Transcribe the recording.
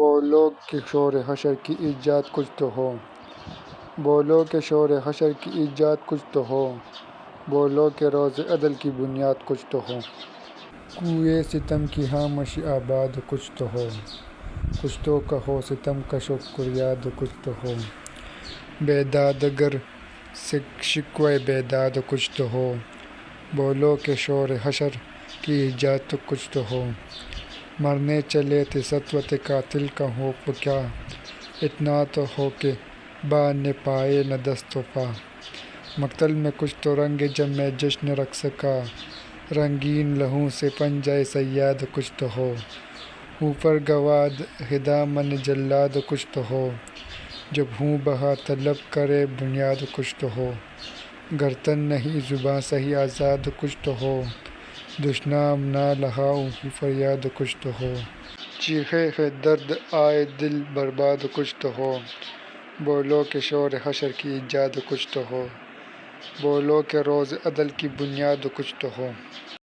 بولو کہ شور حشر کی ایجاد کچھ تو ہو، بولو کہ شور حشر کی ایجاد کچھ تو ہو، بولو کہ روز عدل کی بنیاد کچھ تو ہو۔ کوئے ستم کی خاموشی آباد کچھ تو ہو، کچھ تو کہو ستم کا شکر یاد کچھ تو ہو۔ بیداد گر سے شکوہ بیداد کچھ تو ہو، بولو کہ شور حشر کی ایجاد کچھ تو ہو۔ مرنے چلے تھے سطوت قاتل کا خوف کیا، اتنا تو ہو کہ بال نہ پائے نہ دست و پا۔ مقتل میں کچھ تو رنگ جب میں جشن رقص کا، رنگین لہو سے پنجہ صیاد کچھ تو ہو۔ اوپر گواد ہے دامن جلاد کچھ تو ہو، جب خوں بہا طلب کرے بنیاد کچھ تو ہو۔ گردن نہیں زباں سہی آزاد کچھ تو ہو، دشنام نہ لگاؤ فریاد کچھ تو ہو۔ چیخے ہے درد آئے دل برباد کچھ تو ہو، بولو کہ شور حشر کی ایجاد کچھ تو ہو، بولو کہ روز عدل کی بنیاد کچھ تو ہو۔